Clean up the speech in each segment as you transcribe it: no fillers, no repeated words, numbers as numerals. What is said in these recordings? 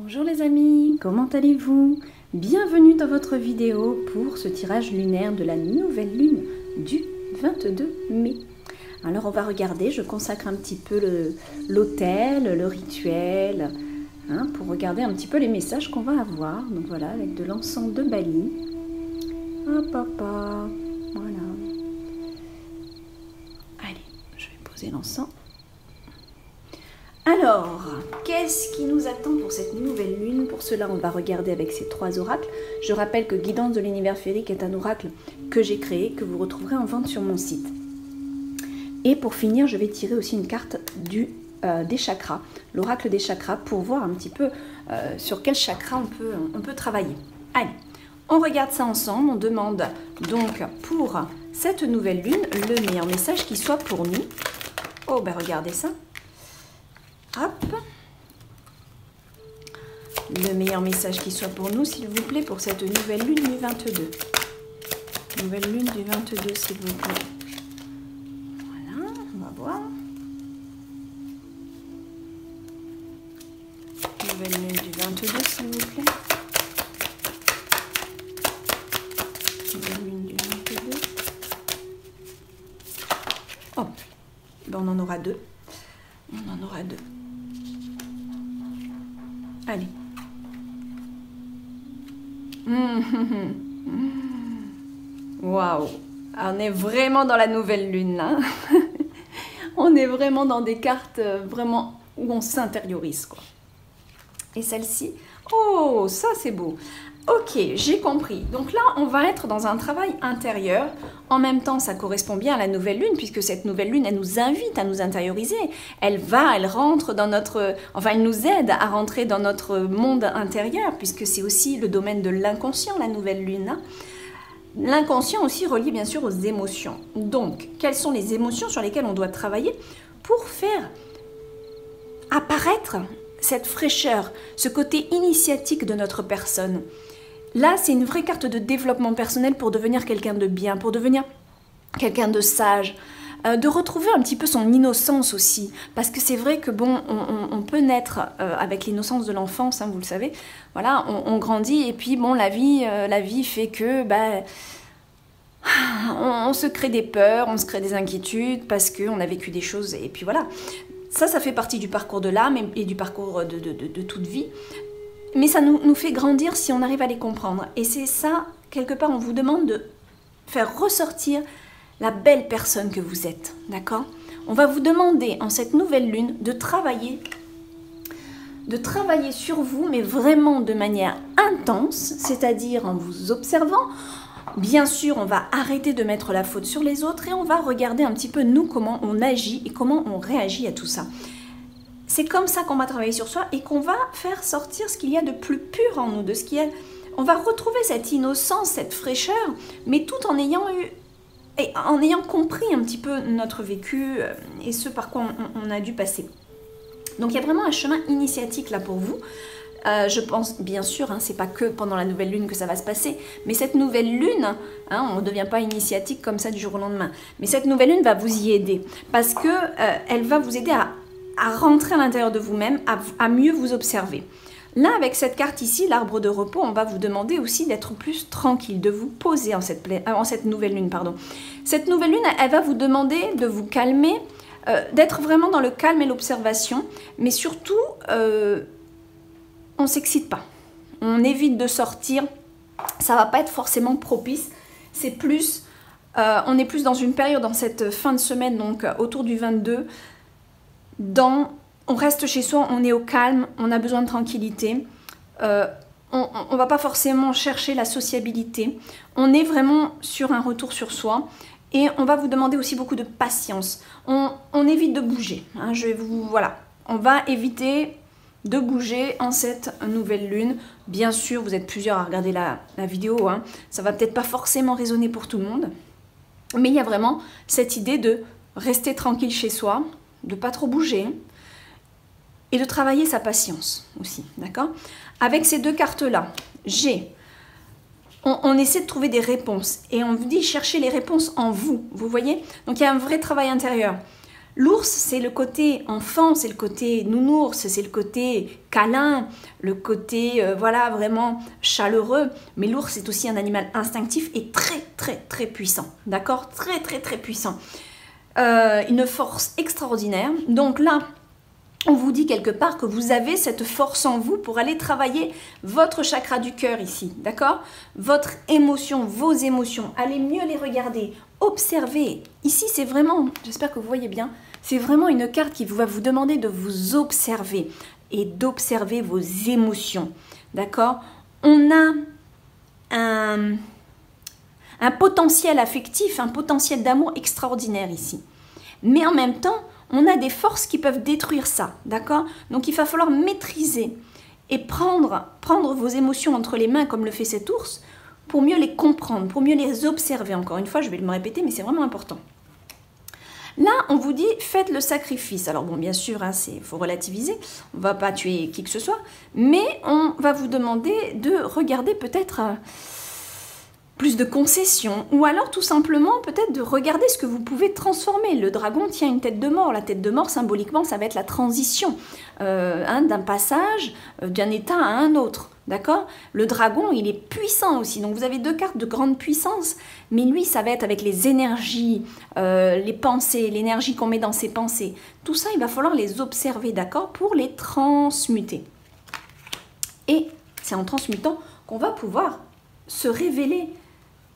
Bonjour les amis, comment allez-vous? Bienvenue dans votre vidéo pour ce tirage lunaire de la nouvelle lune du 22 mai. Alors on va regarder, je consacre un petit peu l'autel, le rituel, pour regarder un petit peu les messages qu'on va avoir. Donc voilà, avec de l'encens de Bali. Hop, hop, hop, voilà. Allez, je vais poser l'encens. Alors, qu'est-ce qui nous attend pour cette nouvelle lune? Pour cela, on va regarder avec ces trois oracles. Je rappelle que Guidance de l'univers féerique est un oracle que j'ai créé, que vous retrouverez en vente sur mon site. Et pour finir, je vais tirer aussi une carte des chakras, l'oracle des chakras, pour voir un petit peu sur quel chakra on peut travailler. Allez, on regarde ça ensemble. On demande donc pour cette nouvelle lune le meilleur message qui soit pour nous. Oh, ben regardez ça. Hop, le meilleur message qui soit pour nous, s'il vous plaît, pour cette nouvelle lune du 22. Nouvelle lune du 22, s'il vous plaît. Voilà, on va voir. Nouvelle lune du 22, s'il vous plaît. Nouvelle lune du 22. Oh, ben on en aura deux. On en aura deux. Allez. Waouh. On est vraiment dans la nouvelle lune là. On est vraiment dans des cartes vraiment où on s'intériorise quoi. Et celle-ci, oh, ça c'est beau. Ok, j'ai compris. Donc là, on va être dans un travail intérieur. En même temps, ça correspond bien à la nouvelle lune, puisque cette nouvelle lune, elle nous invite à nous intérioriser. Elle rentre dans notre... Enfin, elle nous aide à rentrer dans notre monde intérieur, puisque c'est aussi le domaine de l'inconscient, la nouvelle lune. L'inconscient aussi relié, bien sûr, aux émotions. Donc, quelles sont les émotions sur lesquelles on doit travailler pour faire apparaître cette fraîcheur, ce côté initiatique de notre personne? Là, c'est une vraie carte de développement personnel pour devenir quelqu'un de bien, pour devenir quelqu'un de sage, de retrouver un petit peu son innocence aussi. Parce que c'est vrai que bon, on peut naître avec l'innocence de l'enfance, vous le savez. Voilà, on grandit et puis bon, la vie fait que on se crée des peurs, on se crée des inquiétudes parce qu'on a vécu des choses et puis voilà. Ça fait partie du parcours de l'âme et du parcours de toute vie. Mais ça nous fait grandir si on arrive à les comprendre. Et c'est ça, quelque part, on vous demande de faire ressortir la belle personne que vous êtes. D'accord? On va vous demander, en cette nouvelle lune, de travailler sur vous, mais vraiment de manière intense, c'est-à-dire en vous observant. Bien sûr, on va arrêter de mettre la faute sur les autres et on va regarder un petit peu, nous, comment on agit et comment on réagit à tout ça. C'est comme ça qu'on va travailler sur soi et qu'on va faire sortir ce qu'il y a de plus pur en nous, de ce qu'il y a. On va retrouver cette innocence, cette fraîcheur, mais tout en ayant compris un petit peu notre vécu et ce par quoi on a dû passer. Donc il y a vraiment un chemin initiatique là pour vous. Je pense, bien sûr, c'est pas que pendant la nouvelle lune que ça va se passer, mais cette nouvelle lune, on ne devient pas initiatique comme ça du jour au lendemain, mais cette nouvelle lune va vous y aider, parce que elle va vous aider à rentrer à l'intérieur de vous-même, à mieux vous observer. Là, avec cette carte ici, l'arbre de repos, on va vous demander aussi d'être plus tranquille, de vous poser en cette nouvelle lune. Pardon. Cette nouvelle lune, elle va vous demander de vous calmer, d'être vraiment dans le calme et l'observation, mais surtout, on ne s'excite pas. On évite de sortir, ça ne va pas être forcément propice. C'est plus, on est plus dans une période, dans cette fin de semaine, donc autour du 22, on reste chez soi, on est au calme, on a besoin de tranquillité, on va pas forcément chercher la sociabilité, on est vraiment sur un retour sur soi et on va vous demander aussi beaucoup de patience. On évite de bouger, voilà, on va éviter de bouger en cette nouvelle lune. Bien sûr, vous êtes plusieurs à regarder la vidéo, ça va peut-être pas forcément résonner pour tout le monde, mais il y a vraiment cette idée de rester tranquille chez soi, de pas trop bouger et de travailler sa patience aussi, d'accord? Avec ces deux cartes-là, on essaie de trouver des réponses et on vous dit chercher les réponses en vous, vous voyez? Donc il y a un vrai travail intérieur. L'ours, c'est le côté enfant, c'est le côté nounours, c'est le côté câlin, le côté, voilà, vraiment chaleureux. Mais l'ours, c'est aussi un animal instinctif et très, très, très puissant. D'accord? Très, très, très puissant. Une force extraordinaire. Donc là, on vous dit quelque part que vous avez cette force en vous pour aller travailler votre chakra du cœur ici, d'accord? Votre émotion, vos émotions, allez mieux les regarder, observer. Ici, c'est vraiment, j'espère que vous voyez bien, c'est vraiment une carte qui va vous demander de vous observer et d'observer vos émotions, d'accord? On a un potentiel affectif, un potentiel d'amour extraordinaire ici. Mais en même temps, on a des forces qui peuvent détruire ça, d'accord? Donc il va falloir maîtriser et prendre vos émotions entre les mains comme le fait cet ours pour mieux les comprendre, pour mieux les observer. Encore une fois, je vais me répéter, mais c'est vraiment important. Là, on vous dit, faites le sacrifice. Alors bon, bien sûr, hein, faut relativiser, on ne va pas tuer qui que ce soit, mais on va vous demander de regarder peut-être plus de concessions, ou alors tout simplement peut-être de regarder ce que vous pouvez transformer. Le dragon tient une tête de mort. La tête de mort, symboliquement, ça va être la transition d'un passage d'un état à un autre. D'accord? Le dragon, il est puissant aussi. Donc vous avez deux cartes de grande puissance, mais lui, ça va être avec les énergies, les pensées, l'énergie qu'on met dans ses pensées. Tout ça, il va falloir les observer, d'accord? Pour les transmuter. Et c'est en transmutant qu'on va pouvoir se révéler,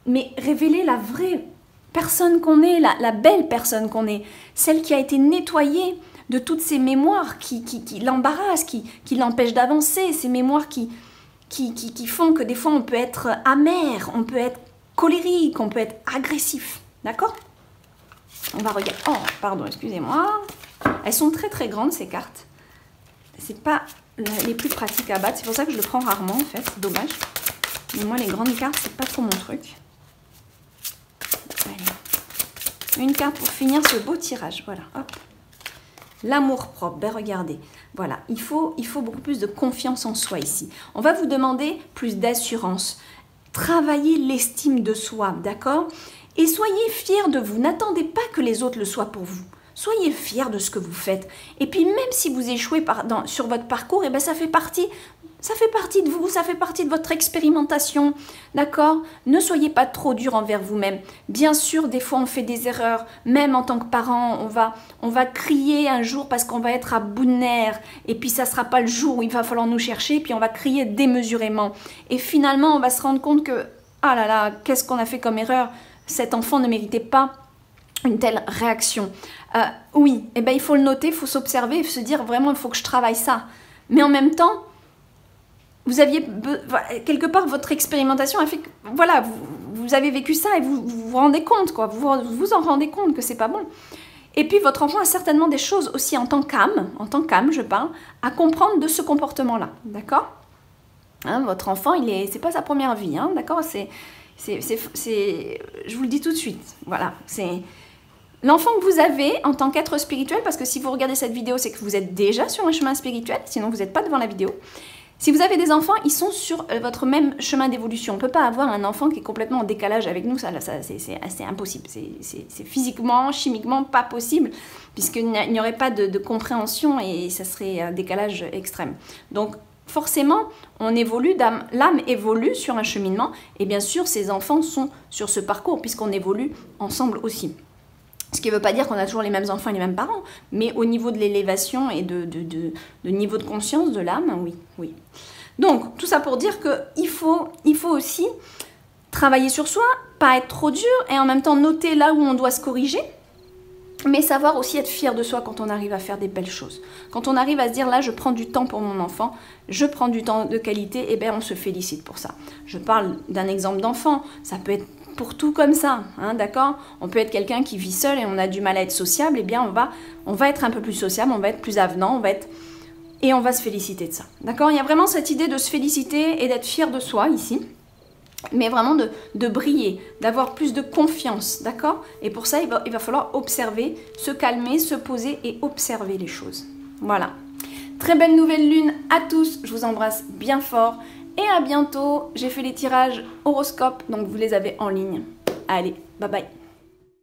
mais révéler la vraie personne qu'on est, la belle personne qu'on est, celle qui a été nettoyée de toutes ces mémoires qui l'embarrassent, qui l'empêchent d'avancer, ces mémoires qui font que des fois on peut être amer, on peut être colérique, on peut être agressif, d'accord? On va regarder, oh pardon, excusez-moi, elles sont très très grandes ces cartes, c'est pas les plus pratiques à battre, c'est pour ça que je le prends rarement en fait, c'est dommage, mais moi les grandes cartes c'est pas trop mon truc. Allez. Une carte pour finir ce beau tirage, voilà, hop. L'amour propre, ben regardez, voilà, il faut beaucoup plus de confiance en soi ici. On va vous demander plus d'assurance, travaillez l'estime de soi, d'accord? Et soyez fiers de vous, n'attendez pas que les autres le soient pour vous. Soyez fiers de ce que vous faites. Et puis même si vous échouez sur votre parcours, eh ben, ça fait partie de vous, ça fait partie de votre expérimentation, d'accord? Ne soyez pas trop dur envers vous-même. Bien sûr, des fois, on fait des erreurs. Même en tant que parent, on va crier un jour parce qu'on va être à bout de nerfs. Et puis, ça ne sera pas le jour où il va falloir nous chercher. Puis, on va crier démesurément. Et finalement, on va se rendre compte que, ah là là, qu'est-ce qu'on a fait comme erreur? Cet enfant ne méritait pas une telle réaction. Oui, eh ben, il faut le noter, il faut s'observer, il faut se dire vraiment, il faut que je travaille ça. Mais en même temps, vous aviez, quelque part, votre expérimentation a fait que, voilà, vous avez vécu ça et vous rendez compte, quoi. Vous en rendez compte que c'est pas bon. Et puis, votre enfant a certainement des choses aussi en tant qu'âme, je parle, à comprendre de ce comportement-là, d'accord? Hein, votre enfant, c'est pas sa première vie, hein, d'accord? Je vous le dis tout de suite, voilà, c'est l'enfant que vous avez en tant qu'être spirituel, parce que si vous regardez cette vidéo, c'est que vous êtes déjà sur un chemin spirituel, sinon vous n'êtes pas devant la vidéo. Si vous avez des enfants, ils sont sur votre même chemin d'évolution. On ne peut pas avoir un enfant qui est complètement en décalage avec nous, ça c'est impossible. C'est physiquement, chimiquement pas possible, puisqu'il n'y aurait pas de compréhension et ça serait un décalage extrême. Donc forcément, on évolue, l'âme évolue sur un cheminement, et bien sûr, ces enfants sont sur ce parcours, puisqu'on évolue ensemble aussi. Ce qui ne veut pas dire qu'on a toujours les mêmes enfants et les mêmes parents, mais au niveau de l'élévation et de niveau de conscience de l'âme, oui, oui. Donc, tout ça pour dire qu'il faut aussi travailler sur soi, pas être trop dur, et en même temps noter là où on doit se corriger, mais savoir aussi être fier de soi quand on arrive à faire des belles choses. Quand on arrive à se dire, là, je prends du temps pour mon enfant, je prends du temps de qualité, et bien on se félicite pour ça. Je parle d'un exemple d'enfant, ça peut être pour tout comme ça, hein, d'accord? On peut être quelqu'un qui vit seul et on a du mal à être sociable, eh bien on va être un peu plus sociable, on va être plus avenant, et on va se féliciter de ça, d'accord? Il y a vraiment cette idée de se féliciter et d'être fier de soi ici, mais vraiment de briller, d'avoir plus de confiance, d'accord? Et pour ça, il va falloir observer, se calmer, se poser et observer les choses. Voilà. Très belle nouvelle lune à tous, je vous embrasse bien fort. Et à bientôt, j'ai fait les tirages horoscopes, donc vous les avez en ligne. Allez, bye bye.